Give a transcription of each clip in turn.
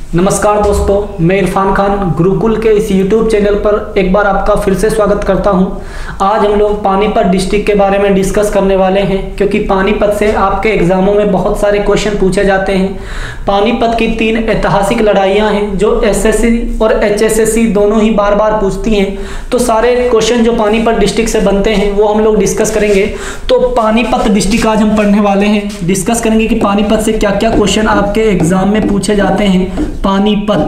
नमस्कार दोस्तों, मैं इरफान खान गुरुकुल के इस YouTube चैनल पर एक बार आपका फिर से स्वागत करता हूं। आज हम लोग पानीपत डिस्ट्रिक्ट के बारे में डिस्कस करने वाले हैं, क्योंकि पानीपत से आपके एग्जामों में बहुत सारे क्वेश्चन पूछे जाते हैं। पानीपत की 3 ऐतिहासिक लड़ाइयां हैं जो SSC और HSSC दोनों ही बार बार पूछती हैं। तो सारे क्वेश्चन जो पानीपत डिस्ट्रिक्ट से बनते हैं वो हम लोग डिस्कस करेंगे। तो पानीपत डिस्ट्रिक्ट आज हम पढ़ने वाले हैं, डिस्कस करेंगे कि पानीपत से क्या क्या क्वेश्चन आपके एग्जाम में पूछे जाते हैं। पानीपत,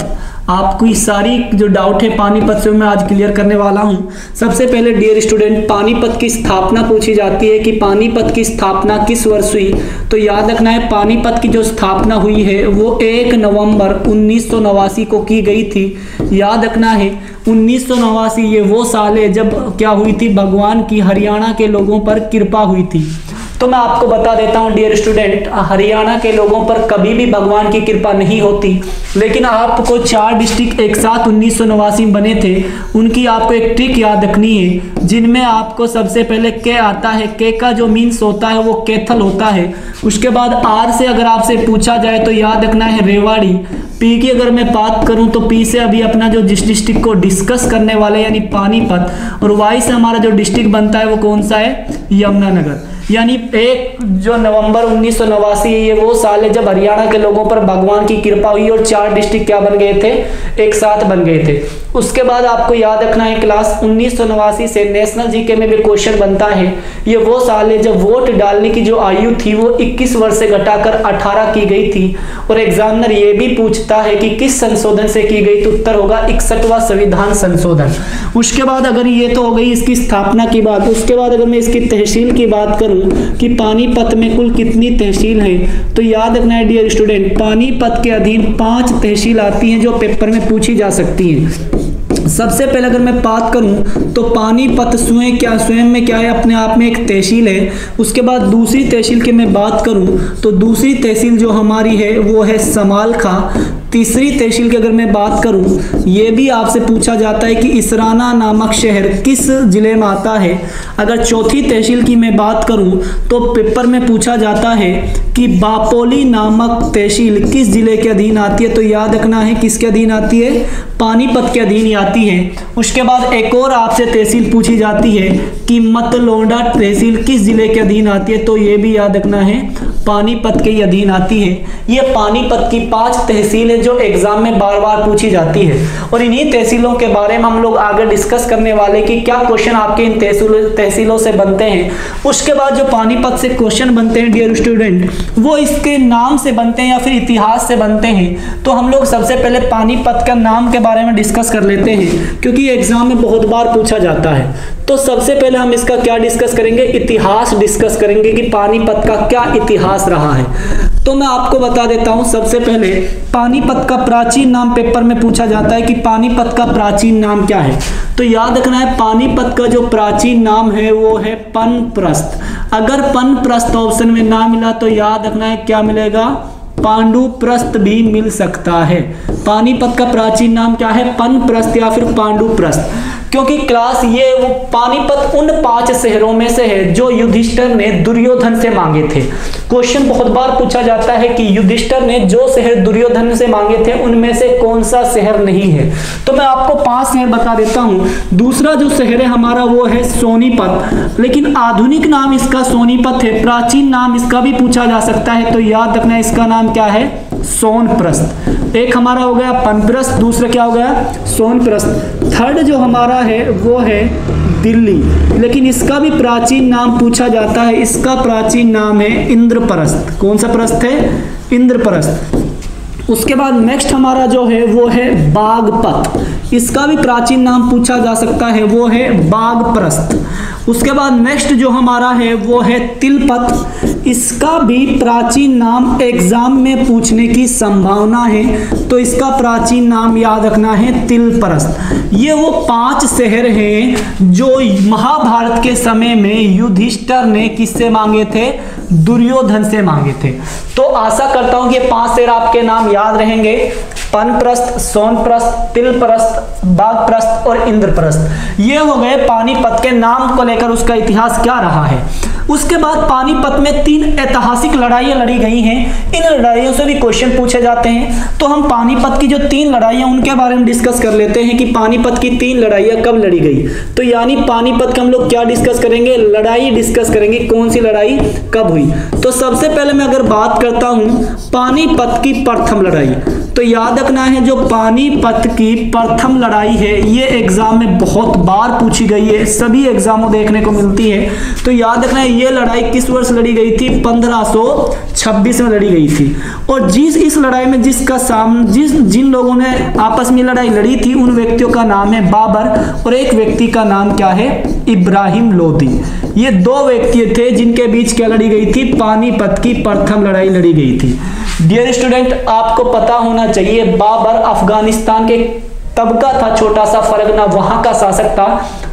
आपको सारी जो डाउट है पानीपत से मैं आज क्लियर करने वाला हूं। सबसे पहले डियर स्टूडेंट, पानीपत की स्थापना पूछी जाती है कि पानीपत की स्थापना किस वर्ष हुई। तो याद रखना है, पानीपत की जो स्थापना हुई है वो 1 नवंबर 1989 को की गई थी। याद रखना है 1989 ये वो साल है जब क्या हुई थी, भगवान की हरियाणा के लोगों पर कृपा हुई थी। तो मैं आपको बता देता हूं डियर स्टूडेंट, हरियाणा के लोगों पर कभी भी भगवान की कृपा नहीं होती। लेकिन आपको 4 डिस्ट्रिक्ट एक साथ 1989 बने थे, उनकी आपको एक ट्रिक याद रखनी है, जिनमें आपको सबसे पहले के आता है। के का जो मीन्स होता है वो कैथल होता है। उसके बाद आर से अगर आपसे पूछा जाए तो याद रखना है रेवाड़ी। पी की अगर मैं बात करूं तो पी से अभी अपना जो जिस डिस्ट्रिक्ट को डिस्कस करने वाले यानी पानीपत, और वाई से हमारा जो डिस्ट्रिक्ट बनता है वो कौन सा है, यमुनानगर। यानी 1 जो नवंबर 1989 ये वो साल है जब हरियाणा के लोगों पर भगवान की कृपा हुई और 4 डिस्ट्रिक्ट क्या बन गए थे, एक साथ बन गए थे। उसके बाद आपको याद रखना है क्लास 1989 से नेशनल जीके में भी क्वेश्चन बनता है। ये वो साल है जब वोट डालने की जो आयु थी वो 21 वर्ष से घटाकर 18 की गई थी। और एग्जामिनर ये भी पूछता है कि किस संशोधन से की गई, तो उत्तर होगा 61वां संविधान संशोधन। उसके बाद अगर ये तो हो गई इसकी स्थापना की बात, उसके बाद अगर मैं इसकी तहसील की बात करूं कि पानीपत में कुल कितनी तहसील है, तो याद रखना है डियर स्टूडेंट, पानीपत के अधीन 5 तहसील आती हैं जो पेपर में पूछी जा सकती हैं। सबसे पहले अगर मैं बात करूं तो पानीपत स्वयं में क्या है, अपने आप में एक तहसील है। उसके बाद दूसरी तहसील की मैं बात करूं तो दूसरी तहसील जो हमारी है वो है समालखा। तीसरी तहसील की अगर मैं बात करूं, ये भी आपसे पूछा जाता है कि इसराना नामक शहर किस जिले में आता है। अगर चौथी तहसील की मैं बात करूं तो पेपर में पूछा जाता है कि बापोली नामक तहसील किस जिले के अधीन आती है। तो याद रखना है किसके अधीन आती है, पानीपत के अधीन आती है। उसके बाद एक और आपसे तहसील पूछी जाती है कि मतलौंडा तहसील किस जिले के अधीन आती है। तो ये भी याद रखना है पानीपत के अधीन आती है। ये पानीपत की 5 तहसील है जो एग्जाम में बार बार पूछी जाती है। और इन्हीं तहसीलों के बारे में हम लोग आगे डिस्कस करने वाले कि क्या क्वेश्चन आपके इन तहसीलों से बनते हैं। उसके बाद जो पानीपत से क्वेश्चन बनते हैं डियर स्टूडेंट, वो इसके नाम से बनते हैं या फिर इतिहास से बनते हैं। तो हम लोग सबसे पहले पानीपत का नाम के बारे में डिस्कस कर लेते हैं, क्योंकि एग्जाम में बहुत बार पूछा जाता है। तो सबसे पहले हम इसका क्या डिस्कस करेंगे, इतिहास डिस्कस करेंगे कि पानीपत का क्या इतिहास रहा है। तो मैं आपको बता देता हूं, सबसे पहले पानीपत का प्राचीन नाम पेपर में पूछा जाता है कि पानीपत का प्राचीन नाम क्या है। तो याद रखना है पानीपत का जो प्राचीन नाम है वो है पनप्रस्थ। अगर पनप्रस्थ ऑप्शन में ना मिला तो याद रखना है क्या मिलेगा, पांडुप्रस्थ भी मिल सकता है। पानीपत का प्राचीन नाम क्या है, पनप्रस्थ या फिर पांडुप्रस्थ। क्योंकि क्लास ये वो पानीपत उन 5 शहरों में से है जो युधिष्ठिर ने दुर्योधन से मांगे थे। क्वेश्चन बहुत बार पूछा जाता है कि युधिष्ठिर ने जो शहर दुर्योधन से मांगे थे उनमें से कौन सा शहर नहीं है। तो मैं आपको 5 शहर बता देता हूं। दूसरा जो शहर है हमारा वो है सोनीपत, लेकिन आधुनिक नाम इसका सोनीपत है। प्राचीन नाम इसका भी पूछा जा सकता है, तो याद रखना इसका नाम क्या है, सोनप्रस्थ। एक हमारा हो गया पनप्रस्थ, दूसरा क्या हो गया, सोनप्रस्थ। थर्ड जो हमारा है वो है दिल्ली, लेकिन इसका भी प्राचीन नाम पूछा जाता है। इसका प्राचीन नाम है इंद्रप्रस्थ। कौन सा प्रस्थ है, इंद्रप्रस्थ। उसके बाद नेक्स्ट हमारा जो है वो है बागपत। इसका भी प्राचीन नाम पूछा जा सकता है, वो है बागप्रस्थ। उसके बाद नेक्स्ट जो हमारा है वो है तिलपत। इसका भी प्राचीन नाम एग्जाम में पूछने की संभावना है, तो इसका प्राचीन नाम याद रखना है तिलप्रस्थ। ये वो 5 शहर हैं जो महाभारत के समय में युधिष्ठिर ने किससे मांगे थे, दुर्योधन से मांगे थे। तो आशा करता हूं कि ये 5 शहर आपके नाम याद रहेंगे, पनप्रस्थ, सोनप्रस्थ, तिलप्रस्थ, बागप्रस्थ और इंद्रप्रस्थ। ये हो गए पानीपत के नाम को लेकर उसका इतिहास क्या रहा है। उसके बाद पानीपत में 3 ऐतिहासिक लड़ाइयां लड़ी गई हैं। इन लड़ाइयों से भी क्वेश्चन पूछे जाते हैं। तो हम पानीपत की जो 3 लड़ाइयां उनके बारे में डिस्कस कर लेते हैं कि पानीपत की 3 लड़ाइयां कब लड़ी गई। तो यानी पानीपत का हम लोग क्या डिस्कस करेंगे, लड़ाई डिस्कस करेंगे, कौन सी लड़ाई कब हुई। तो सबसे पहले मैं अगर बात करता हूं पानीपत की प्रथम लड़ाई, तो याद रखना है जो पानीपत की प्रथम लड़ाई है ये एग्जाम में बहुत बार पूछी गई है, सभी एग्जामों देखने को मिलती है। तो याद रखना है ये लड़ाई किस वर्ष लड़ी गई थी, 1526 में लड़ी गई थी। और इस लड़ाई में जिन लोगों ने आपस में लड़ाई लड़ी थी उन व्यक्तियों का नाम है बाबर और एक व्यक्ति का नाम क्या है, इब्राहिम लोदी। ये 2 व्यक्ति थे जिनके बीच क्या लड़ी गई थी, पानीपत की प्रथम लड़ाई लड़ी गई थी। डियर स्टूडेंट, आपको पता होना चाहिए बाबर अफगानिस्तान के तब का था छोटा सा फरगना, वहां का शासक था।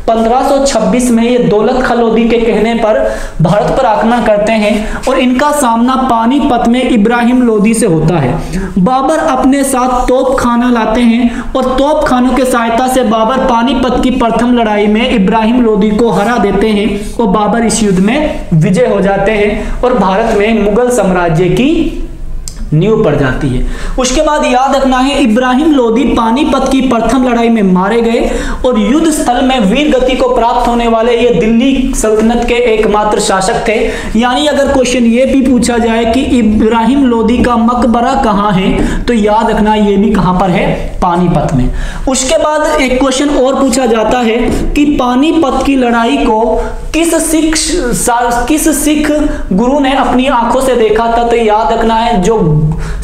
1526 में ये दौलत खां लोदी के कहने पर भारत पर आक्रमण करते हैं और इनका सामना पानीपत में इब्राहिम लोदी से होता है। बाबर अपने साथ तोपखाना लाते हैं और तोपखानों के सहायता से बाबर पानीपत की प्रथम लड़ाई में इब्राहिम लोदी को हरा देते हैं और बाबर इस युद्ध में विजय हो जाते हैं और भारत में मुगल साम्राज्य की नींव पड़ जाती है। उसके बाद याद रखना है इब्राहिम लोदी पानीपत की प्रथम लड़ाई में मारे गए और युद्ध स्थल में वीर गति को प्राप्त होने वाले ये दिल्ली सल्तनत के एकमात्र शासक थे। यानी अगर क्वेश्चन ये भी पूछा जाए कि इब्राहिम लोदी का मकबरा कहाँ है, तो याद रखना ये भी कहां पर है, पानीपत में। उसके बाद एक क्वेश्चन और पूछा जाता है कि पानीपत की लड़ाई को किस सिख गुरु ने अपनी आंखों से देखा था। तो याद रखना है जो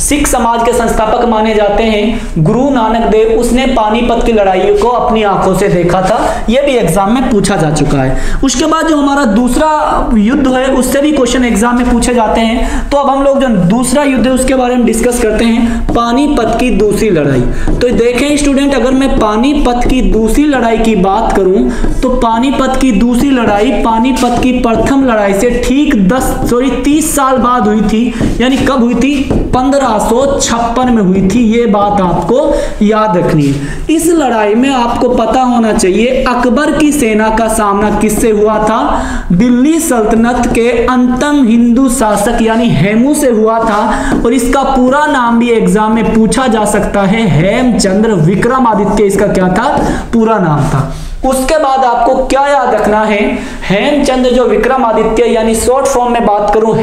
सिख समाज के संस्थापक माने जाते हैं गुरु नानक देव, उसने पानीपत की लड़ाई को अपनी आंखों से देखा था। यह भी एग्जाम में पूछा जा चुका है। उसके बाद जो हमारा दूसरा युद्ध है उससे भी क्वेश्चन एग्जाम में पूछे जाते हैं। तो अब हम लोग जो दूसरा युद्ध है उसके बारे में डिस्कस करते हैं, पानीपत की दूसरी लड़ाई। तो देखें स्टूडेंट, अगर मैं पानीपत की दूसरी लड़ाई की बात करूं तो पानीपत की दूसरी लड़ाई पानीपत की प्रथम लड़ाई से ठीक 30 साल बाद हुई थी। यानी कब हुई थी, 1556 में हुई थी। ये बात आपको याद रखनी है। इस लड़ाई में आपको पता होना चाहिए अकबर की सेना का सामना किससे हुआ था, दिल्ली सल्तनत के अंतम हिंदू शासक यानी हेमू से हुआ था। और इसका पूरा नाम भी एग्जाम में पूछा जा सकता है, हेमचंद्र विक्रमादित्य इसका क्या था, पूरा नाम था। उसके बाद आपको क्या याद रखना है, हेमचंद्र जो विक्रमादित्य यानी शॉर्ट फॉर्म में बात करूं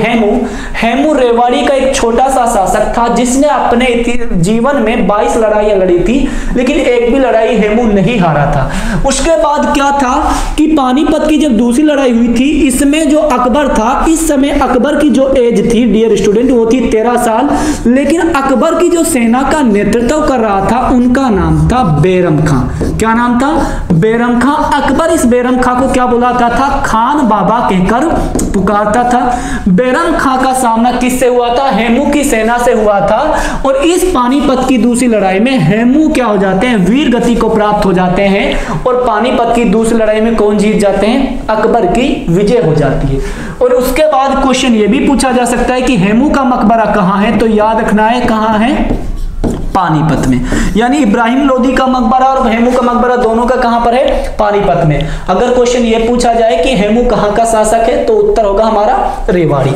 हेमू रेवाड़ी का एक छोटा सा शासक था जिसने अपने जीवन में 22 लड़ाइयां लड़ी थी, लेकिन एक भी लड़ाई हेमू नहीं हारा था। उसके बाद क्या था कि पानीपत की जब दूसरी लड़ाई हुई थी, इसमें जो अकबर था, इस समय अकबर की जो एज थी डियर स्टूडेंट वो थी 13 साल, लेकिन अकबर की जो सेना का नेतृत्व कर रहा था उनका नाम था बैरम खां। क्या नाम था, बैरम खां। अकबर इस बैरम खां को क्या बुलाता था, खान बाबा कहकर पुकारता था। बैरम खां का सामना किससे हुआ था, हेमू की सेना से हुआ था। और इस पानीपत की दूसरी लड़ाई में हेमू क्या हो जाते हैं, वीर गति को प्राप्त हो जाते हैं और पानीपत की दूसरी लड़ाई में कौन जीत जाते हैं, अकबर की विजय हो जाती है। और उसके बाद क्वेश्चन ये भी पूछा जा सकता है कि हेमू का मकबरा कहां है, तो याद रखना है कहां है, पानीपत में। यानी इब्राहिम लोदी का मकबरा और हेमू का मकबरा दोनों का कहां पर है, पानीपत में। अगर क्वेश्चन ये पूछा जाए कि हेमू कहां का शासक है तो उत्तर होगा हमारा रेवाड़ी।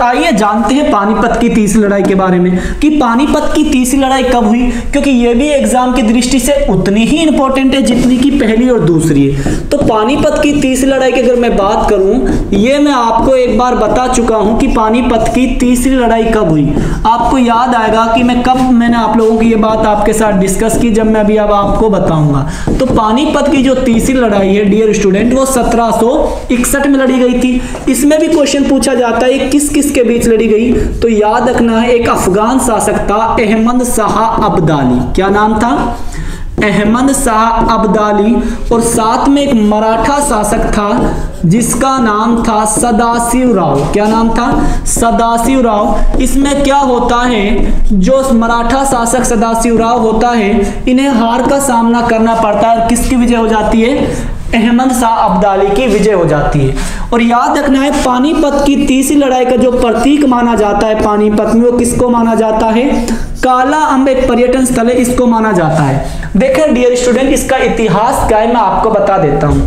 आइए जानते हैं पानीपत की तीसरी लड़ाई के बारे में कि पानीपत की तीसरी लड़ाई कब हुई, क्योंकि यह भी एग्जाम की दृष्टि से उतनी ही इंपॉर्टेंट है जितनी की पहली और दूसरी है। तो पानीपत की तीसरी लड़ाई की अगर मैं बात करूं, यह मैं आपको एक बार बता चुका हूं कि पानीपत की तीसरी लड़ाई कब हुई। आपको याद आएगा कि मैंने आप लोगों की ये बात आपके साथ डिस्कस की, जब मैं अभी अब आपको बताऊंगा। तो पानीपत की जो तीसरी लड़ाई है डियर स्टूडेंट वो 1761 में लड़ी गई थी। इसमें भी क्वेश्चन पूछा जाता है किस किस के बीच लड़ी गई, तो याद रखना है एक अफगान शासक था अहमद शाह अब्दाली। क्या नाम था, अहमद शाह अब्दाली। और साथ में एक मराठा शासक था जिसका नाम था सदाशिव राव। क्या नाम था, सदाशिव राव। इसमें क्या होता है, जो मराठा शासक सदाशिव राव होता है इन्हें हार का सामना करना पड़ता है। किसकी विजय हो जाती है, अहमद शाह अब्दाली की विजय हो जाती है। और याद रखना है पानीपत की तीसरी लड़ाई का जो प्रतीक माना जाता है पानीपत में वो किसको माना जाता है, काला अम्ब एक पर्यटन स्थल है, इसको माना जाता है। देखें डियर स्टूडेंट, इसका इतिहास क्या है मैं आपको बता देता हूं।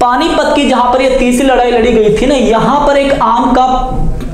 पानीपत की जहां पर ये तीसरी लड़ाई लड़ी गई थी ना, यहां पर एक आम का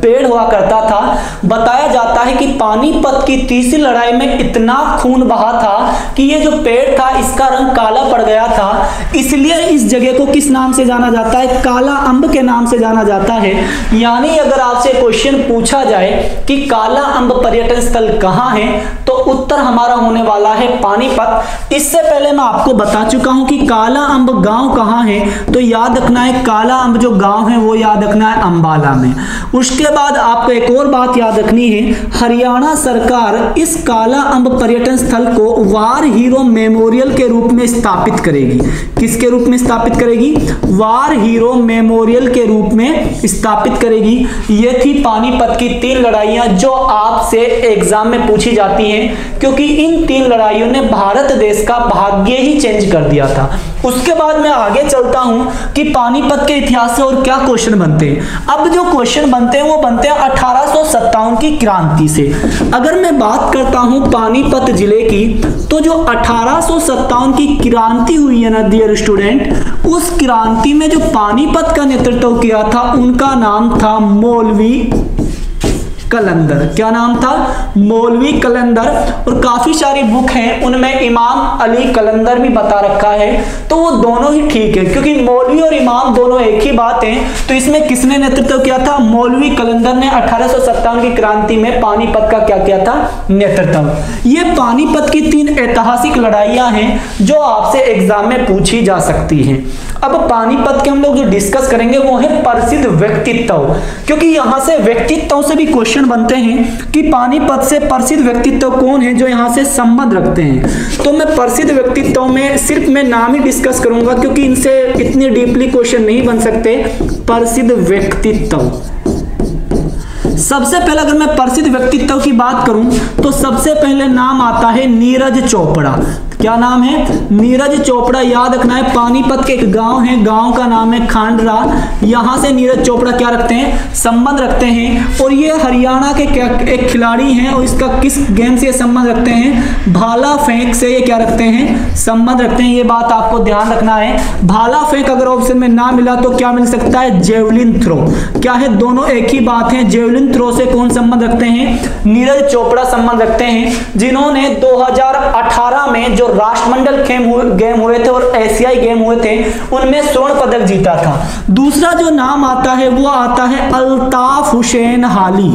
पेड़ हुआ करता था। बताया जाता है कि पानीपत की तीसरी लड़ाई में इतना खून बहा था कि ये जो पेड़ था इसका रंग काला पड़ गया था। इसलिए इस जगह को किस नाम से जाना जाता है? काला अम्ब के नाम से जाना जाता है। यानी अगर आपसे क्वेश्चन पूछा जाए कि काला अम्ब पर्यटन स्थल कहाँ है, तो उत्तर हमारा होने वाला है पानीपत। इससे पहले मैं आपको बता चुका हूं कि काला अम्ब गांव कहाँ है, तो याद रखना है काला अम्ब जो गांव है वो याद रखना है अंबाला में। उसके बाद आपको एक और बात याद रखनी है, हरियाणा सरकार इस काला अम्ब पर्यटन स्थल को वार हीरो मेमोरियल के रूप में स्थापित करेगी। किसके रूप में स्थापित करेगी? वार हीरो मेमोरियल के रूप में स्थापित करेगी। ये थी पानीपत की 3 लड़ाइयां जो आपसे एग्जाम में पूछी जाती हैं, क्योंकि इन 3 लड़ाइयों ने भारत देश का भाग्य ही चेंज कर दिया था। उसके बाद मैं आगे चलता हूं कि पानीपत के इतिहास से और क्या क्वेश्चन बनते हैं। अब जो क्वेश्चन बनते हैं वो बनते हैं 1857 की क्रांति से। अगर मैं बात करता हूं पानीपत जिले की, तो जो 1857 की क्रांति हुई है ना डियर स्टूडेंट, उस क्रांति में जो पानीपत का नेतृत्व किया था उनका नाम था मौलवी कलंदर। क्या नाम था? मौलवी कलंदर। और काफी सारी बुक हैं उनमें इमाम अली कलंदर भी बता रखा है, तो वो दोनों ही ठीक है, क्योंकि मौलवी और इमाम दोनों एक ही बात है। तो इसमें किसने नेतृत्व किया था? मौलवी कलंदर ने 1857 की क्रांति में पानीपत का क्या किया था? नेतृत्व। ये पानीपत की 3 ऐतिहासिक लड़ाइयां हैं जो आपसे एग्जाम में पूछी जा सकती हैं। अब पानीपत के हम लोग जो डिस्कस करेंगे वो है प्रसिद्ध व्यक्तित्व, क्योंकि यहां से व्यक्तित्व से भी क्वेश्चन बनते हैं कि पानीपत से प्रसिद्ध व्यक्तित्व कौन है जो यहां से संबंध रखते हैं। तो मैं प्रसिद्ध व्यक्तित्व में सिर्फ मैं नाम ही डिस्कस करूंगा, क्योंकि इनसे इतने डीपली क्वेश्चन नहीं बन सकते। प्रसिद्ध व्यक्तित्व, सबसे पहले अगर मैं प्रसिद्ध व्यक्तित्व की बात करूं तो सबसे पहले नाम आता है नीरज चोपड़ा। क्या नाम है? नीरज चोपड़ा। याद रखना है पानीपत के एक गांव है, गांव का नाम है खांडरा। यहां से नीरज चोपड़ा क्या रखते हैं? संबंध रखते हैं। और ये हरियाणा के एक खिलाड़ी हैं, और इसका किस गेम से संबंध रखते हैं? भाला फेंक से ये क्या रखते हैं? संबंध रखते हैं। ये बात आपको ध्यान रखना है। भाला फेंक अगर ऑप्शन में ना मिला तो क्या मिल सकता है? Javelin throw. क्या है? दोनों एक ही बात है। जेवलिन थ्रो से कौन संबंध रखते हैं? नीरज चोपड़ा संबंध रखते हैं, जिन्होंने 2018 में जो राष्ट्रमंडल गेम हुए थे और एशियाई गेम हुए थे उनमें स्वर्ण पदक जीता था। दूसरा जो नाम आता है वो आता है अल्ताफ हुसैन हाली।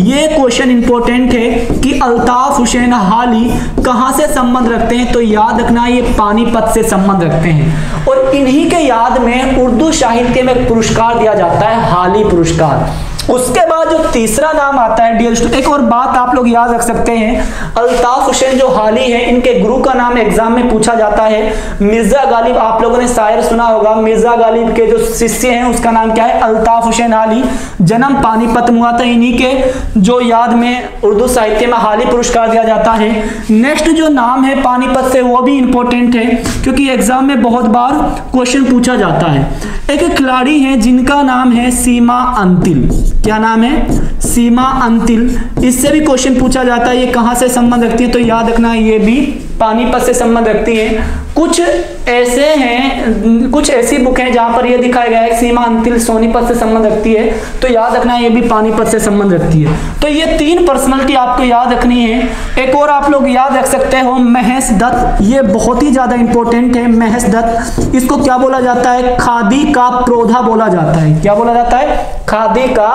ये क्वेश्चन इंपॉर्टेंट है कि अल्ताफ हुसैन हाली कहां से संबंध रखते हैं, तो याद रखना ये पानीपत से संबंध रखते हैं। और इन्हीं के याद में उर्दू साहित्य में एक पुरस्कार दिया जाता है, हाली पुरस्कार। उसके बाद जो तीसरा नाम आता है डियर स्टूडेंट, एक और बात आप लोग याद रख सकते हैं, अल्ताफ हुसैन जो हाली है इनके गुरु का नाम एग्जाम में पूछा जाता है मिर्जा गालिब। आप लोगों ने शायर सुना होगा, मिर्जा गालिब के जो शिष्य हैं उसका नाम क्या है? अल्ताफ हुसैन हाली। जन्म पानीपत में हुआ था। इन्हीं के जो याद में उर्दू साहित्य में हाली पुरस्कार दिया जाता है। नेक्स्ट जो नाम है पानीपत से वो भी इंपॉर्टेंट है, क्योंकि एग्जाम में बहुत बार क्वेश्चन पूछा जाता है। एक खिलाड़ी है जिनका नाम है सीमा अंतिल। क्या नाम है? सीमा अंतिल। इससे भी क्वेश्चन पूछा जाता है ये कहां से संबंध रखती है, तो याद रखना ये भी पानीपत से संबंध रखती है। कुछ ऐसे हैं, कुछ ऐसी बुक हैं जहां पर यह दिखाया गया है सीमा अंतिल सोनीपत से संबंध रखती है, तो याद रखना ये भी पानीपत से संबंध रखती है। तो ये 3 पर्सनालिटी आपको याद रखनी है। एक और आप लोग याद रख सकते हो महेश दत्त, ये बहुत ही ज्यादा इंपॉर्टेंट है। महेश दत्त, इसको क्या बोला जाता है? खादी का पौधा बोला जाता है। क्या बोला जाता है? खादी का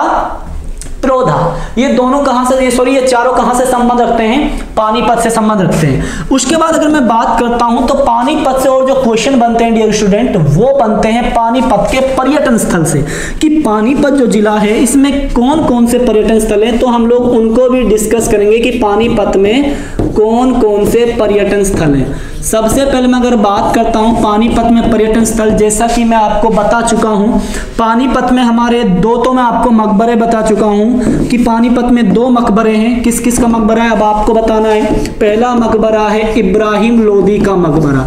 पौधा। ये दोनों कहां से, सॉरी ये चारों कहां से संबंध रखते हैं? पानीपत से संबंध रखते हैं। उसके बाद अगर मैं बात करता हूं तो पानीपत से और जो क्वेश्चन बनते हैं डियर स्टूडेंट वो बनते हैं पानीपत के पर्यटन स्थल से, कि पानीपत जो जिला है इसमें कौन कौन से पर्यटन स्थल हैं, तो हम लोग उनको भी डिस्कस करेंगे कि पानीपत में कौन कौन से पर्यटन स्थल हैं। सबसे पहले मैं अगर बात करता हूं पानीपत में पर्यटन स्थल, जैसा कि मैं आपको बता चुका हूं पानीपत में हमारे 2 तो मैं आपको मकबरे बता चुका हूं कि पानीपत में 2 मकबरे हैं। किस किस का मकबरा है अब आपको बताना है। पहला मकबरा है इब्राहिम लोधी का मकबरा।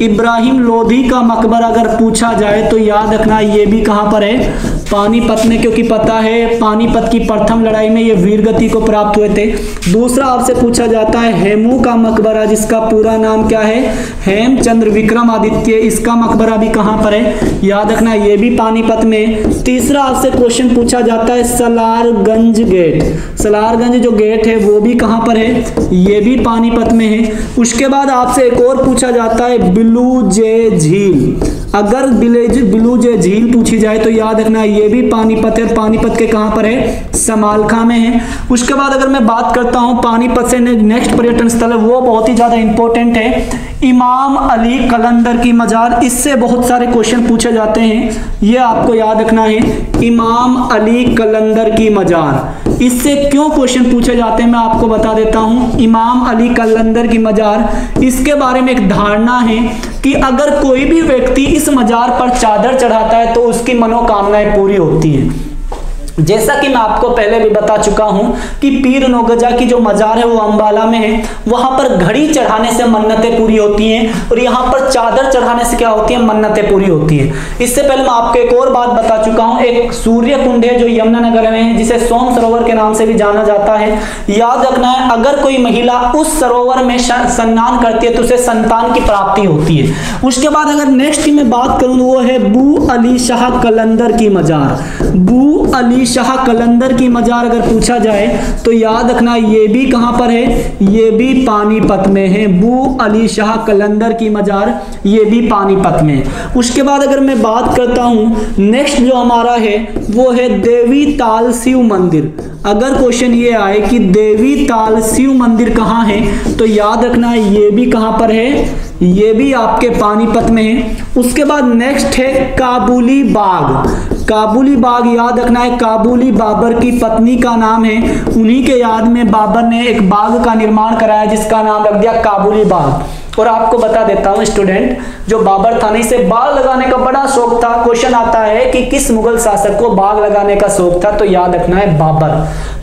इब्राहिम लोधी का मकबरा अगर पूछा जाए तो याद रखना ये भी कहां पर है? पानीपत में, क्योंकि पता है पानीपत की प्रथम लड़ाई में ये वीरगति को प्राप्त हुए थे। दूसरा आपसे पूछा जाता है हेमू का मकबरा, जिसका पूरा नाम क्या है, हेमचंद्र विक्रमादित्य, इसका मकबरा भी कहां पर है, याद रखना ये भी पानीपत में। तीसरा आपसे क्वेश्चन पूछा जाता है सलारगंज गेट, सलारगंज जो गेट है वो भी कहां पर है, ये भी पानीपत में है। उसके बाद आपसे एक और पूछा जाता है बिलूजे झील, अगर बिलूजे झील पूछी जाए तो याद रखना ये भी पानीपत है, पानीपत के कहां पर है, समालखा में है। उसके बाद अगर मैं बात करता हूं पानीपत से नेक्स्ट पर्यटन स्थल है वो बहुत ही ज्यादा इंपॉर्टेंट है, इमाम अली कलंदर की मजार, इससे बहुत सारे क्वेश्चन पूछे जाते हैं, ये आपको याद रखना है, इमाम अली कलंदर की मजार। इससे क्यों क्वेश्चन पूछे जाते हैं मैं आपको बता देता हूं। इमाम अली कलंदर की मजार, इसके बारे में एक धारणा है कि अगर कोई भी व्यक्ति इस मजार पर चादर चढ़ाता है तो उसकी मनोकामनाएं पूरी होती हैं। जैसा कि मैं आपको पहले भी बता चुका हूं कि पीर नौगजा की जो मजार है वो अंबाला में है, वहां पर घड़ी चढ़ाने से मन्नतें पूरी होती हैं और यहां पर चादर चढ़ाने से क्या होती है, मन्नतें पूरी होती हैं। इससे पहले मैं आपको एक और बात बता चुका हूं, एक सूर्य कुंड है जो यमुनानगर में है, जिसे सोम सरोवर के नाम से भी जाना जाता है। याद रखना है अगर कोई महिला उस सरोवर में स्नान करती है तो उसे संतान की प्राप्ति होती है। उसके बाद अगर नेक्स्ट की मैं बात करूं वो है बू अली शाह कलंदर की मजार, बू अली शाह कलंदर की मजार अगर पूछा जाए तो याद रखना ये भी कहां पर है, ये भी पानीपत में है, बू अली शाह कलंदर की मजार ये भी पानीपत में। उसके बाद अगर मैं बात करता हूं नेक्स्ट जो हमारा है वो है देवी ताल शिव मंदिर। अगर क्वेश्चन ये आए कि देवी ताल शिव मंदिर कहां है तो याद रखना ये भी कहां पर है, ये भी आपके पानीपत में है। उसके बाद नेक्स्ट है काबुली बाग, काबुली बाग याद रखना है काबुली बाबर की पत्नी का नाम है, उन्हीं के याद में बाबर ने एक बाग का निर्माण कराया जिसका नाम रख दिया काबुली बाग। और आपको बता देता हूं स्टूडेंट, जो बाबर था ना इसे बाग लगाने का बड़ा शौक था। क्वेश्चन आता है कि किस मुगल शासक को बाग लगाने का शौक था, तो याद रखना है बाबर।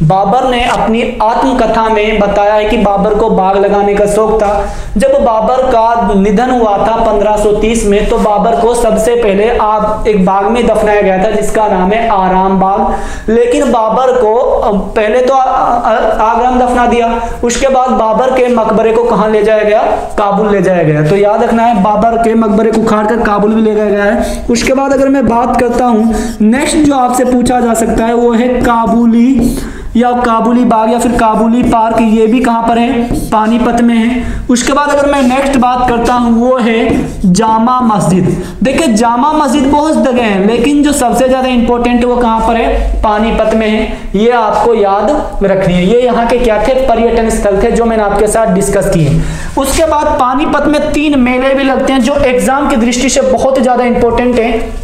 बाबर ने अपनी आत्मकथा में बताया है कि बाबर को बाग लगाने का शौक था। जब बाबर का निधन हुआ था 1530 में तो बाबर को सबसे पहले एक बाग में दफनाया गया था जिसका नाम है आराम बाग। लेकिन बाबर को पहले तो आगरा में दफना दिया, उसके बाद बाबर के मकबरे को कहां ले जाया गया, काबुल ले जाया गया। तो याद रखना है बाबर के मकबरे को उखाड़कर काबुल भी ले जाया गया है। उसके बाद अगर मैं बात करता हूं नेक्स्ट जो आपसे पूछा जा सकता है वो है काबुली या काबुली बाग या फिर काबुली पार्क, ये भी कहां पर है, पानीपत में है। उसके बाद अगर मैं नेक्स्ट बात करता हूं वो है जामा मस्जिद। देखिए जामा मस्जिद बहुत जगह है लेकिन जो सबसे ज्यादा इंपॉर्टेंट है वो कहां पर है, पानीपत में है। ये आपको याद रखनी है। ये यहाँ के क्या थे, पर्यटन स्थल थे जो मैंने आपके साथ डिस्कस किए। उसके बाद पानीपत में 3 मेले भी लगते हैं जो एग्जाम की दृष्टि से बहुत ज्यादा इंपॉर्टेंट है।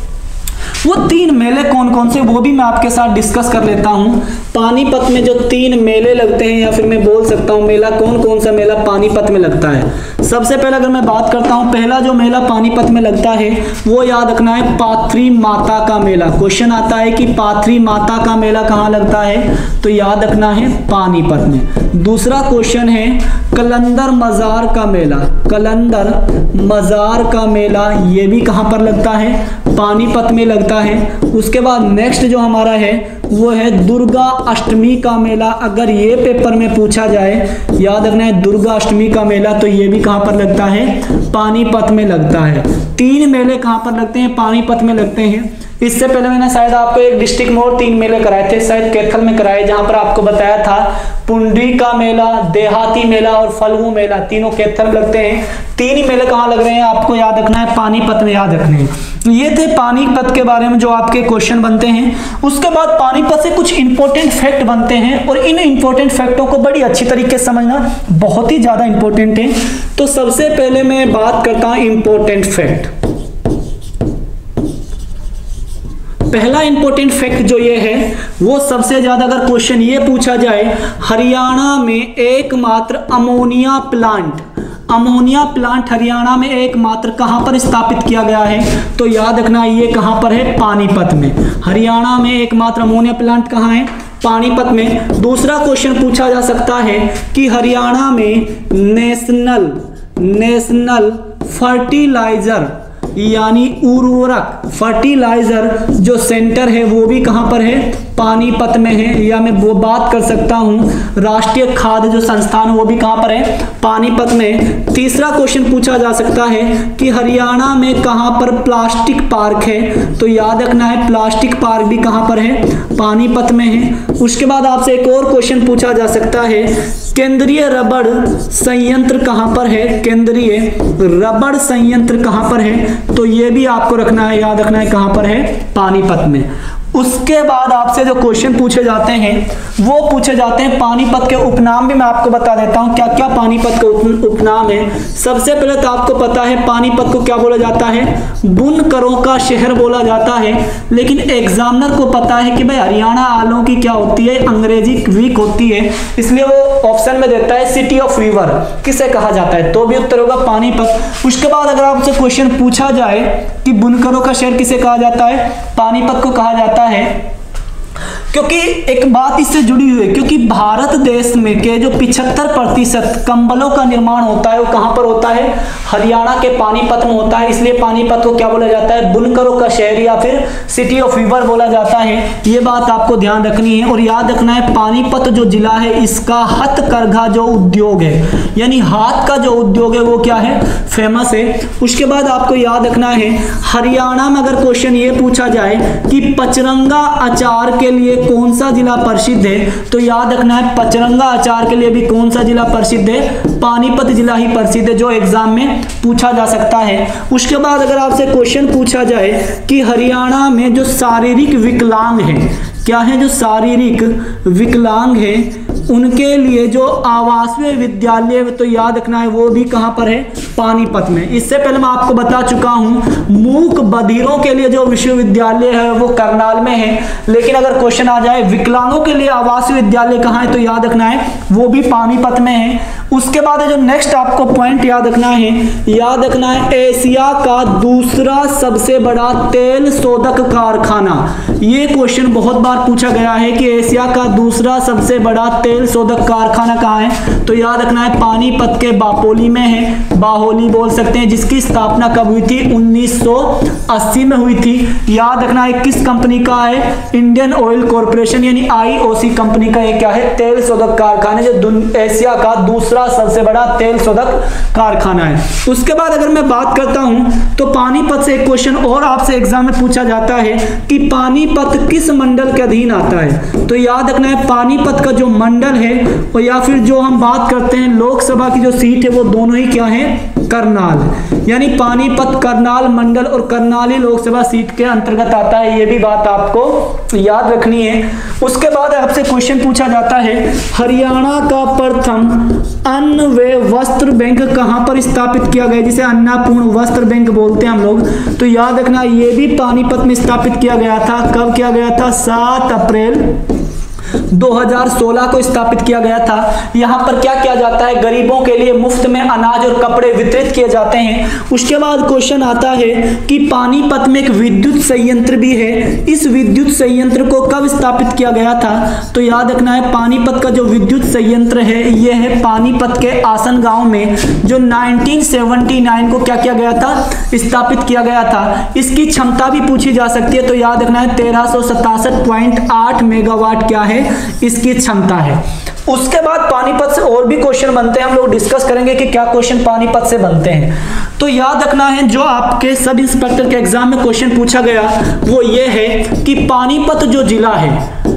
वो 3 मेले कौन कौन से वो भी मैं आपके साथ डिस्कस कर लेता हूं। पानीपत में जो 3 मेले लगते हैं या फिर मैं बोल सकता हूं मेला कौन कौन सा मेला पानीपत में लगता है। सबसे पहले अगर मैं बात करता हूं पहला जो मेला पानीपत में लगता है वो याद रखना है पाथरी माता का मेला। क्वेश्चन आता है कि पाथरी माता का मेला कहां लगता है तो याद रखना है पानीपत में। दूसरा क्वेश्चन है कलंदर मजार का मेला, कलंदर मजार का मेला ये भी कहां पर लगता है, पानीपत में लगता है। उसके बाद नेक्स्ट जो हमारा है वो है दुर्गा अष्टमी का मेला। अगर ये पेपर में पूछा जाए याद रखना है दुर्गा अष्टमी का मेला तो ये भी कहां पर लगता है, पानीपत में लगता है। 3 मेले कहां पर लगते हैं, पानीपत में लगते हैं। इससे पहले मैंने शायद आपको एक डिस्ट्रिक्ट में और 3 मेले कराए थे, शायद कैथल में कराए, जहां पर आपको बताया था पुंडरी का मेला, देहाती मेला और फल्गु मेला, तीनों कैथल में लगते हैं। 3 ही मेले कहां लग रहे हैं आपको याद रखना है, पानीपत में याद रखने हैं। ये थे पानीपत के बारे में जो आपके क्वेश्चन बनते हैं। उसके बाद पानीपत से कुछ इंपॉर्टेंट फैक्ट बनते हैं और इन इंपॉर्टेंट फैक्टों को बड़ी अच्छी तरीके से समझना बहुत ही ज्यादा इंपॉर्टेंट है। तो सबसे पहले मैं बात करता हूं इंपॉर्टेंट फैक्ट। पहला इंपॉर्टेंट फैक्ट जो ये है वो सबसे ज्यादा अगर क्वेश्चन ये पूछा जाए हरियाणा में एकमात्र अमोनिया प्लांट हरियाणा में एकमात्र कहां पर स्थापित किया गया है तो याद रखना ये कहां पर है, पानीपत में। हरियाणा में एकमात्र अमोनिया प्लांट कहां है, पानीपत में। दूसरा क्वेश्चन पूछा जा सकता है कि हरियाणा में नेशनल फर्टिलाइजर यानी उर्वरक फर्टिलाइजर जो सेंटर है वो भी कहां पर है, पानीपत में है। या मैं वो बात कर सकता हूं राष्ट्रीय खाद्य जो संस्थान वो भी कहां पर है, पानीपत में। तीसरा क्वेश्चन पूछा जा सकता है कि हरियाणा में कहां पर प्लास्टिक पार्क है, तो याद रखना है प्लास्टिक पार्क भी कहां पर है, पानीपत में है। उसके बाद आपसे एक और क्वेश्चन पूछा जा सकता है केंद्रीय रबड़ संयंत्र कहां पर है, केंद्रीय रबड़ संयंत्र कहां पर है, तो ये भी आपको रखना है, याद रखना है कहां पर है, पानीपत में। उसके बाद आपसे जो क्वेश्चन पूछे जाते हैं वो पूछे जाते हैं पानीपत के उपनाम भी मैं आपको बता देता हूं क्या क्या पानीपत के उपनाम है। सबसे पहले तो आपको पता है पानीपत को क्या बोला जाता है, बुनकरों का शहर बोला जाता है। लेकिन एग्जामिनर को पता है कि भाई हरियाणा वालों की क्या होती है, अंग्रेजी वीक होती है, इसलिए वो ऑप्शन में देता है सिटी ऑफ वीवर किसे कहा जाता है, तो भी उत्तर होगा पानीपत। उसके बाद अगर आपसे क्वेश्चन पूछा जाए कि बुनकरों का शहर किसे कहा जाता है, पानीपत को कहा जाता है, क्योंकि एक बात इससे जुड़ी हुई है, क्योंकि भारत देश में के जो 75% कंबलों का निर्माण होता है वो कहां पर होता है, हरियाणा के पानीपत में होता है। इसलिए पानीपत को क्या बोला जाता है, बुनकरों का शहर या फिर सिटी ऑफ वीवर बोला जाता है। ये बात आपको ध्यान रखनी है। और याद रखना है पानीपत जो जिला है इसका हथकरघा जो उद्योग है, यानी हाथ का जो उद्योग है वो क्या है, फेमस है। उसके बाद आपको याद रखना है हरियाणा में अगर क्वेश्चन ये पूछा जाए कि पचरंगा अचार के लिए कौन सा जिला प्रसिद्ध है, तो याद रखना है पचरंगा अचार के लिए भी कौन सा जिला प्रसिद्ध है, पानीपत जिला ही प्रसिद्ध है, जो एग्जाम में पूछा जा सकता है। उसके बाद अगर आपसे क्वेश्चन पूछा जाए कि हरियाणा में जो शारीरिक विकलांग है, क्या है, जो शारीरिक विकलांग है उनके लिए जो आवासीय विद्यालय, तो याद रखना है वो भी कहां पर है, पानीपत में। इससे पहले मैं आपको बता चुका हूं मूक बधिरों के लिए जो विश्वविद्यालय है वो करनाल में है। लेकिन अगर क्वेश्चन आ जाए विकलांगों के लिए आवासीय विद्यालय कहां है, तो याद रखना है वो भी पानीपत में है। उसके बाद जो नेक्स्ट आपको पॉइंट याद रखना है, याद रखना है एशिया का दूसरा सबसे बड़ा तेल शोधक कारखाना। ये क्वेश्चन बहुत बार पूछा गया है कि एशिया का दूसरा सबसे बड़ा तेल शोधक कारखाना कहाँ है, तो याद रखना है पानीपत के बापोली में है, बाहोली बोल सकते हैं, जिसकी स्थापना कब हुई थी, 1980 में हुई थी। याद रखना है किस कंपनी का है, इंडियन ऑयल कॉर्पोरेशन यानी IOC कंपनी का ये क्या है, तेल शोधक कारखाना, जो एशिया का दूसरा सबसे बड़ा तेल शोधक कारखाना है। उसके बाद अगर मैं बात करता हूं तो पानीपत से एक क्वेश्चन और आपसे एग्जाम में पूछा जाता है कि पानीपत किस मंडल के अधीन आता है, तो याद रखना है पानीपत का जो मंडल है और या फिर जो हम बात करते हैं लोकसभा की जो सीट है वो दोनों ही क्या है, करनाल, यानी पानीपत करनाल मंडल और करनाली लोकसभा सीट के अंतर्गत आता है। ये भी बात आपको याद रखनी है। उसके बाद आपसे क्वेश्चन पूछा जाता है हरियाणा का प्रथम अन्न व वस्त्र बैंक कहां पर स्थापित किया गया, जिसे अन्नपूर्ण वस्त्र बैंक बोलते हैं हम लोग, तो याद रखना ये भी पानीपत में स्थापित किया गया था। कब किया गया था, 7 अप्रैल 2016 को स्थापित किया गया था। यहां पर क्या किया जाता है, गरीबों के लिए मुफ्त में अनाज और कपड़े वितरित किए जाते हैं। उसके बाद क्वेश्चन आता है कि पानीपत में एक विद्युत संयंत्र भी है, इस विद्युत संयंत्र को कब स्थापित किया गया था, तो याद रखना है पानीपत का जो विद्युत संयंत्र है यह है पानीपत के आसन गांव में, जो 1979 को क्या किया गया था, स्थापित किया गया था। इसकी क्षमता भी पूछी जा सकती है, तो याद रखना है 1367.8 मेगावाट क्या है, इसकी क्षमता है। उसके बाद पानीपत से और भी क्वेश्चन बनते हैं, हम लोग डिस्कस करेंगे कि क्या क्वेश्चन पानीपत से बनते हैं। तो याद रखना है जो आपके सब इंस्पेक्टर के एग्जाम में क्वेश्चन पूछा गया वो ये है कि पानीपत जो जिला है,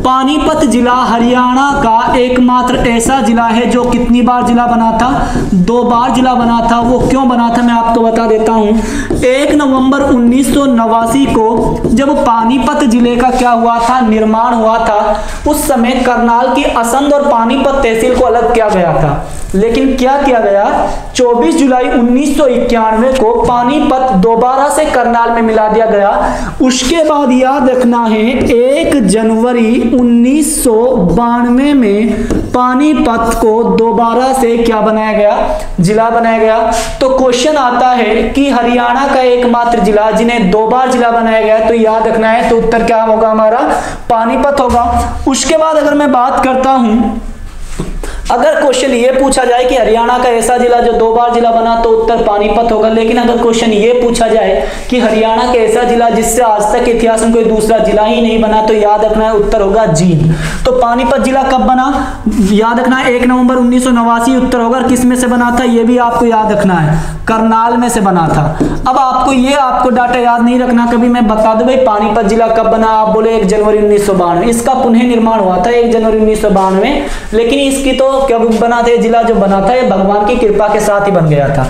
पानीपत जिला हरियाणा का एकमात्र ऐसा जिला है जो कितनी बार जिला बना था, 2 बार जिला बना था। वो क्यों बना था मैं आपको बता देता हूं। 1 नवंबर 1989 को जब पानीपत जिले का क्या हुआ था, निर्माण हुआ था, उस समय करनाल की असंध और पानीपत तहसील को अलग किया गया था। लेकिन क्या किया गया, 24 जुलाई 1991 को पानीपत दोबारा से करनाल में मिला दिया गया। उसके बाद याद रखना है 1 जनवरी 1992 में पानीपत को दोबारा से क्या बनाया गया, जिला बनाया गया। तो क्वेश्चन आता है कि हरियाणा का एकमात्र जिला जिन्हें 2 बार जिला बनाया गया, तो याद रखना है तो उत्तर क्या होगा हमारा, पानीपत होगा। उसके बाद अगर मैं बात करता हूं अगर क्वेश्चन ये पूछा जाए कि हरियाणा का ऐसा जिला जो 2 बार जिला बना तो उत्तर पानीपत होगा। लेकिन अगर क्वेश्चन ये पूछा जाए कि हरियाणा का ऐसा जिला जिससे आज तक इतिहास में कोई दूसरा जिला ही नहीं बना तो याद रखना है उत्तर होगा जींद। तो पानीपत जिला कब बना, याद रखना है 1 नवंबर 1989 उत्तर होगा। किस में से बना था ये भी आपको याद रखना है, करनाल में से बना था। अब आपको डाटा याद नहीं रखना, कभी मैं बता दूं भाई पानीपत जिला कब बना, आप बोले 1 जनवरी 1992। इसका पुनः निर्माण हुआ था 1 जनवरी 1992, लेकिन इसकी तो कब बना था जिला जो बना था ये भगवान की कृपा के साथ ही बन गया था।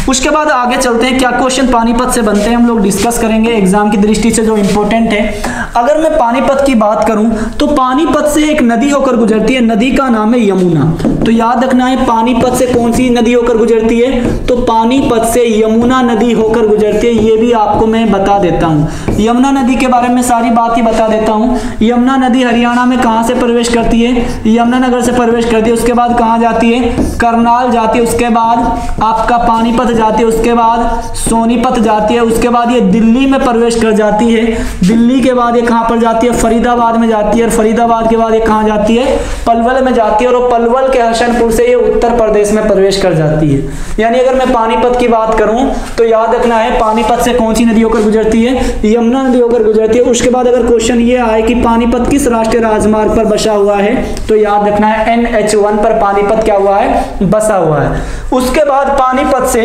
उसके बाद आगे चलते हैं, क्या क्वेश्चन पानीपत से बनते हैं हम लोग डिस्कस करेंगे एग्जाम की दृष्टि से जो इंपॉर्टेंट है। अगर मैं पानीपत की बात करूं तो पानीपत से एक नदी होकर गुजरती है, नदी का नाम है यमुना। तो याद रखना है पानीपत से कौन सी नदी होकर गुजरती है, तो पानीपत से यमुना नदी होकर गुजरती है। ये भी आपको मैं बता देता हूं, यमुना नदी के बारे में सारी बात ही बता देता हूं। यमुना नदी हरियाणा में कहां से प्रवेश करती है, यमुनानगर से प्रवेश करती है। उसके बाद कहां जाती है, करनाल जाती है। उसके बाद आपका पानीपत जाती है, उसके बाद सोनीपत जाती है। उसके बाद ये दिल्ली में प्रवेश कर जाती है। दिल्ली के बाद ये कहां पर जाती है, फरीदाबाद में जाती है। और फरीदाबाद के बाद ये कहां जाती है, पलवल में जाती है। और पलवल के हसनपुर से ये उत्तर प्रदेश में प्रवेश कर जाती है। यानी अगर मैं पानीपत की बात करूं तो याद रखना है पानीपत से कौन सी नदी होकर गुजरती है, यमुना नदी होकर गुजरती है। उसके बाद अगर क्वेश्चन ये आए कि पानीपत किस राष्ट्रीय राजमार्ग पर बसा हुआ है, तो याद रखना है NH1 पर पानीपत क्या हुआ है, बसा हुआ है। उसके बाद पानीपत से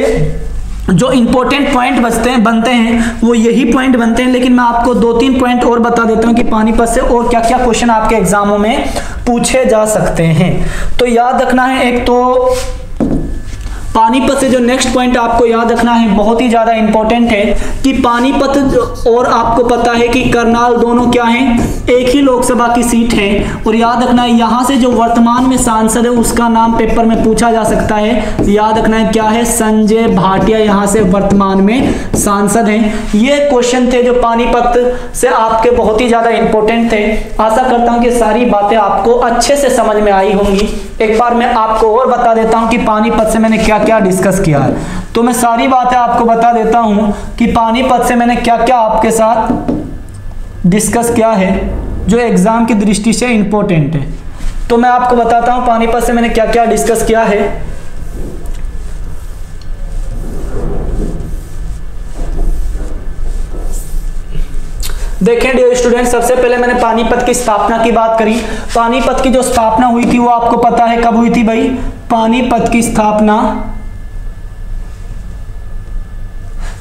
जो इंपॉर्टेंट पॉइंट बनते हैं वो यही पॉइंट बनते हैं। लेकिन मैं आपको 2-3 पॉइंट और बता देता हूं कि पानीपत से और क्या क्या क्वेश्चन आपके एग्जामों में पूछे जा सकते हैं। तो याद रखना है, एक तो पानीपत से जो नेक्स्ट पॉइंट आपको याद रखना है बहुत ही ज्यादा इंपॉर्टेंट है कि पानीपत और आपको पता है कि करनाल दोनों क्या हैं, एक ही लोकसभा की सीट है। और याद रखना है यहां से जो वर्तमान में सांसद है उसका नाम पेपर में पूछा जा सकता है। याद रखना है क्या है, संजय भाटिया यहां से वर्तमान में सांसद हैं। ये क्वेश्चन थे जो पानीपत से आपके बहुत ही ज्यादा इंपॉर्टेंट थे। आशा करता हूं कि सारी बातें आपको अच्छे से समझ में आई होंगी। एक बार मैं आपको और बता देता हूं कि पानीपत से मैंने क्या क्या डिस्कस किया है। तो मैं सारी बातें आपको बता देता हूं कि पानीपत से मैंने क्या क्या आपके साथ डिस्कस किया है जो एग्जाम की दृष्टि से इंपॉर्टेंट है। तो मैं आपको बताता हूं पानीपत से मैंने क्या क्या डिस्कस किया है। देखें डियर स्टूडेंट, सबसे पहले मैंने पानीपत की स्थापना की बात करी। पानीपत की जो स्थापना हुई थी वो आपको पता है कब हुई थी भाई, पानीपत की स्थापना,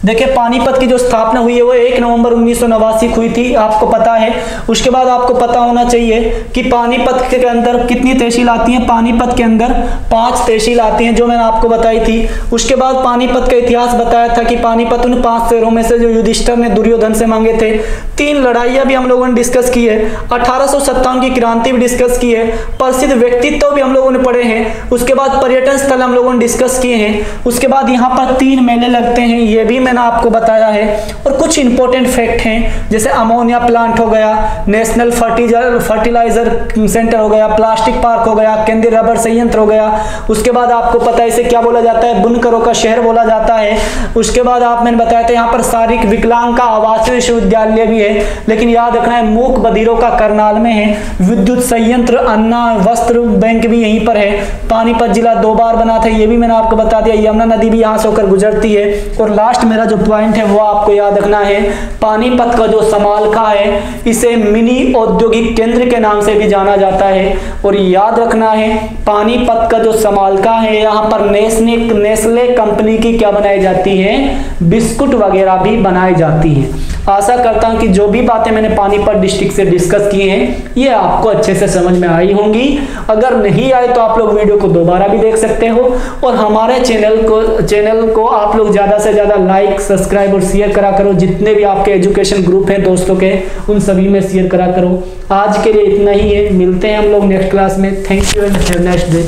देखिए पानीपत की जो स्थापना हुई है वो 1 नवंबर 1989 हुई थी, आपको पता है। उसके बाद आपको पता होना चाहिए कि पानीपत के अंदर कितनी तहसील आती हैं, पानीपत के अंदर 5 तहसील आती हैं जो मैंने आपको बताई थी। उसके बाद पानीपत का इतिहास बताया था कि पानीपत उन 5 शहरों में से जो युधिष्ठिर ने दुर्योधन से मांगे थे। 3 लड़ाइयां भी हम लोगों ने डिस्कस की है, 1857 की क्रांति भी डिस्कस की है, प्रसिद्ध व्यक्तित्व भी हम लोगों ने पढ़े हैं। उसके बाद पर्यटन स्थल हम लोगों ने डिस्कस किए हैं। उसके बाद यहाँ पर 3 मेले लगते हैं, ये भी मैंने आपको बताया है। और कुछ इंपॉर्टेंट फैक्ट हैं जैसे अमोनिया प्लांट हो गया, नेशनल फर्टिलाइजर सेंटर हो गया, प्लास्टिक पार्क हो गया, केंद्रीय रबर संयंत्र हो गया। उसके बाद आपको पता है इसे क्या बोला जाता है, बुनकरों का शहर बोला जाता है। उसके बाद मैंने बताया था यहाँ पर शारीरिक विकलांग का आवासीय विश्वविद्यालय भी है। लेकिन याद रखना है मूक बधिरों का करनाल में है। विद्युत संयंत्र, अन्ना वस्त्र बैंक भी यहीं पर है। पानीपत जिला 2 बार बना था, ये भी मैंने आपको बता दिया। यमुना नदी भी यहाँ से होकर गुजरती है। और लास्ट मेरा जो पॉइंट है वो आपको याद रखना है, पानीपत का जो समालखा है इसे मिनी औद्योगिक केंद्र के नाम से भी जाना जाता है। और याद रखना है पानीपत का जो समालखा है यहाँ पर नेस्ले कंपनी की क्या बनाई जाती है, बिस्कुट वगैरह भी बनाई जाती है। आशा करता हूं कि जो भी बातें मैंने पानीपत डिस्ट्रिक्ट से डिस्कस की हैं ये आपको अच्छे से समझ में आई होंगी। अगर नहीं आए तो आप लोग वीडियो को दोबारा भी देख सकते हो। और हमारे चैनल को आप लोग ज़्यादा से ज़्यादा लाइक, सब्सक्राइब और शेयर करा करो। जितने भी आपके एजुकेशन ग्रुप हैं दोस्तों के, उन सभी में शेयर करा करो। आज के लिए इतना ही है, मिलते हैं हम लोग नेक्स्ट क्लास में। Thank you and have a nice day.